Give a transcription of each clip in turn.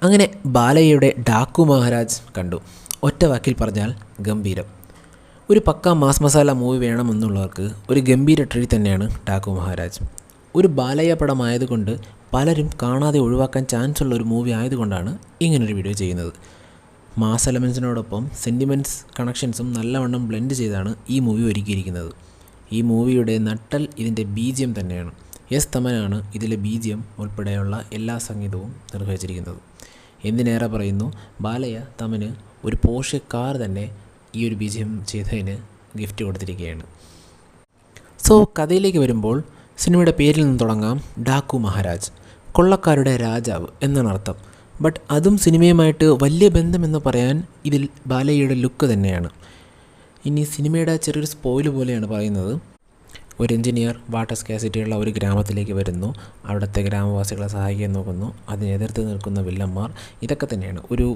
അങ്ങനെ ബാലയ്യയുടെ ഡാക്കു മഹാരാജ് കണ്ടു. ഒറ്റ വാക്കിൽ പറഞ്ഞാൽ ഗംഭീരം. ഒരു പക്ക മാസ് മസാല മൂവി വേണമെന്നുള്ളവർക്ക് ഒരു ഗംഭീര ട്രീറ്റ് തന്നെയാണ് ഡാക്കു മഹാരാജ്. ഒരു ബാലയ്യ പടമായതുകൊണ്ട് പലരും കാണാതെ ഒഴിവാക്കാൻ ചാൻസ് ഉള്ള ഒരു മൂവി ആയതുകൊണ്ടാണ് ഇങ്ങനൊരു വീഡിയോ ചെയ്യുന്നത്. മാസ് എലമെൻസിനോടൊപ്പം സെൻറ്റിമെൻറ്റ്സ് കണക്ഷൻസും നല്ലവണ്ണം ബ്ലെൻഡ് ചെയ്താണ് ഈ മൂവി ഒരുക്കിയിരിക്കുന്നത്. ഈ മൂവിയുടെ നട്ടൽ ഇതിൻ്റെ BGM തന്നെയാണ്. എസ് തമനാണ് ഇതിലെ BGM ഉൾപ്പെടെയുള്ള എല്ലാ സംഗീതവും നിർവഹിച്ചിരിക്കുന്നത്. എന്തിനേറെ പറയുന്നു, ബാലയ്യ തമന് ഒരു പോർഷെ കാർ തന്നെ ഈ ഒരു BGM ചെയ്തതിന് ഗിഫ്റ്റ് കൊടുത്തിരിക്കുകയാണ്. സോ കഥയിലേക്ക് വരുമ്പോൾ സിനിമയുടെ പേരിൽ നിന്ന് തുടങ്ങാം. ഡാക്കു മഹാരാജ്, കൊള്ളക്കാരുടെ രാജാവ് എന്നാണ് അർത്ഥം. ബട്ട് അതും സിനിമയുമായിട്ട് വലിയ ബന്ധമെന്ന് പറയാൻ ഇതിൽ ബാലയ്യയുടെ ലുക്ക് തന്നെയാണ്. ഇനി സിനിമയുടെ ചെറിയൊരു സ്പോയിൽ പോലെയാണ് പറയുന്നത്. ഒരു എഞ്ചിനീയർ വാട്ടർ സ്കാസിറ്റിയുള്ള ഒരു ഗ്രാമത്തിലേക്ക് വരുന്നു. അവിടുത്തെ ഗ്രാമവാസികളെ സഹായിക്കാൻ നോക്കുന്നു. അതിനെതിർത്ത് നിൽക്കുന്ന വില്ലന്മാർ. ഇതൊക്കെ തന്നെയാണ് ഒരു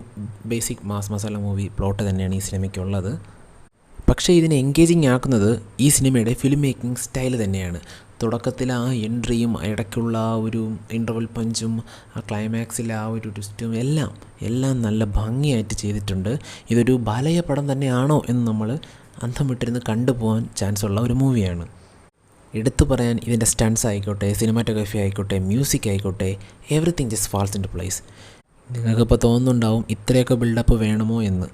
basic mass masala movie plot തന്നെയാണ് ഈ സിനിമയ്ക്കുള്ളത്. പക്ഷേ ഇതിനെ എൻഗേജിങ് ആക്കുന്നത് ഈ സിനിമയുടെ ഫിലിം മേക്കിംഗ് സ്റ്റൈൽ തന്നെയാണ്. തുടക്കത്തിൽ ആ എൻട്രിയും ഇടയ്ക്കുള്ള ആ ഒരു ഇൻ്റർവൽ പഞ്ചും ആ ക്ലൈമാക്സിലെ ആ ഒരു ട്വിസ്റ്റും എല്ലാം നല്ല ഭംഗിയായിട്ട് ചെയ്തിട്ടുണ്ട്. ഇതൊരു ബാലയ്യ പടം തന്നെയാണോ എന്ന് നമ്മൾ അന്തം വിട്ടിരുന്ന് കണ്ടുപോകാൻ ചാൻസ് ഉള്ള ഒരു മൂവിയാണ്. എടുത്തു പറയാൻ ഇതിൻ്റെ സ്റ്റൺസ് ആയിക്കോട്ടെ, സിനിമാറ്റോഗ്രഫി ആയിക്കോട്ടെ, മ്യൂസിക് ആയിക്കോട്ടെ, everything just falls into place. നിങ്ങൾക്കിപ്പോൾ തോന്നുന്നുണ്ടാവും ഇത്രയൊക്കെ ബിൽഡപ്പ് വേണമോ എന്ന്.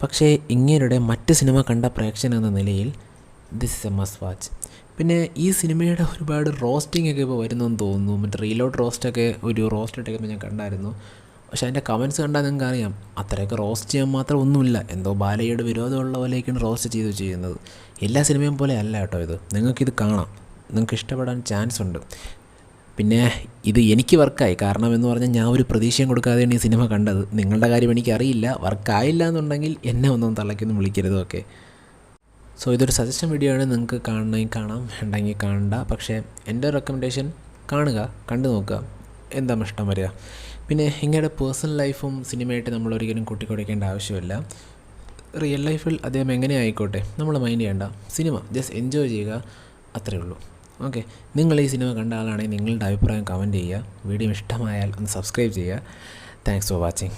പക്ഷേ ഇങ്ങേരുടെ മറ്റ് സിനിമ കണ്ട പ്രേക്ഷകൻ എന്ന നിലയിൽ this is A must watch. പിന്നെ ഈ സിനിമയുടെ ഒരുപാട് റോസ്റ്റിംഗ് ഒക്കെ ഇപ്പോൾ വരുന്നെന്ന് തോന്നുന്നു. മറ്റേ റീലോഡ് റോസ്റ്റൊക്കെ ഒരു റോസ്റ്റ് ഇട്ടൊക്കെ ഞാൻ കണ്ടായിരുന്നു. പക്ഷേ അതിൻ്റെ കമൻറ്റ്സ് കണ്ടാൽ നിങ്ങൾക്ക് അറിയാം അത്രയൊക്കെ റോസ്റ്റ് ചെയ്യാൻ മാത്രം ഒന്നുമില്ല. എന്തോ ബാലയ്യയുടെ വിരോധമുള്ള പോലെയൊക്കെയാണ് റോസ്റ്റ് ചെയ്യുന്നത്. എല്ലാ സിനിമയും പോലെ അല്ല കേട്ടോ ഇത്. നിങ്ങൾക്കിത് കാണാം, നിങ്ങൾക്ക് ഇഷ്ടപ്പെടാൻ ചാൻസ് ഉണ്ട്. പിന്നെ ഇത് എനിക്ക് വർക്കായി. കാരണം എന്ന് പറഞ്ഞാൽ ഞാൻ ഒരു പ്രതീക്ഷയും കൊടുക്കാതെയാണ് ഈ സിനിമ കണ്ടത്. നിങ്ങളുടെ കാര്യം എനിക്കറിയില്ല. വർക്കായില്ല എന്നുണ്ടെങ്കിൽ എന്നെ ഒന്നും തള്ളയ്ക്കൊന്നും വിളിക്കരുത്. ഓക്കെ. സോ ഇതൊരു സജഷൻ വീഡിയോ ആണ്. നിങ്ങൾക്ക് കാണണമെങ്കിൽ കാണാം, വേണ്ടെങ്കിൽ കാണണ്ട. പക്ഷേ എൻ്റെ റെക്കമെൻഡേഷൻ കാണുക, കണ്ടു നോക്കുക, എന്താ ഇഷ്ടം വരിക. പിന്നെ ഇങ്ങയുടെ പേഴ്സണൽ ലൈഫും സിനിമയായിട്ട് നമ്മൾ ഒരിക്കലും കൂട്ടിക്കൊടുക്കേണ്ട ആവശ്യമില്ല. റിയൽ ലൈഫിൽ അദ്ദേഹം എങ്ങനെ ആയിക്കോട്ടെ നമ്മൾ മൈൻഡ് ചെയ്യേണ്ട. സിനിമ ജസ്റ്റ് എൻജോയ് ചെയ്യുക, അത്രയേ ഉള്ളൂ. ഓക്കെ. നിങ്ങൾ ഈ സിനിമ കണ്ട ആളാണെങ്കിൽ നിങ്ങളുടെ അഭിപ്രായം കമൻറ്റ് ചെയ്യുക. വീഡിയോ ഇഷ്ടമായാൽ ഒന്ന് സബ്സ്ക്രൈബ് ചെയ്യുക. Thanks for watching.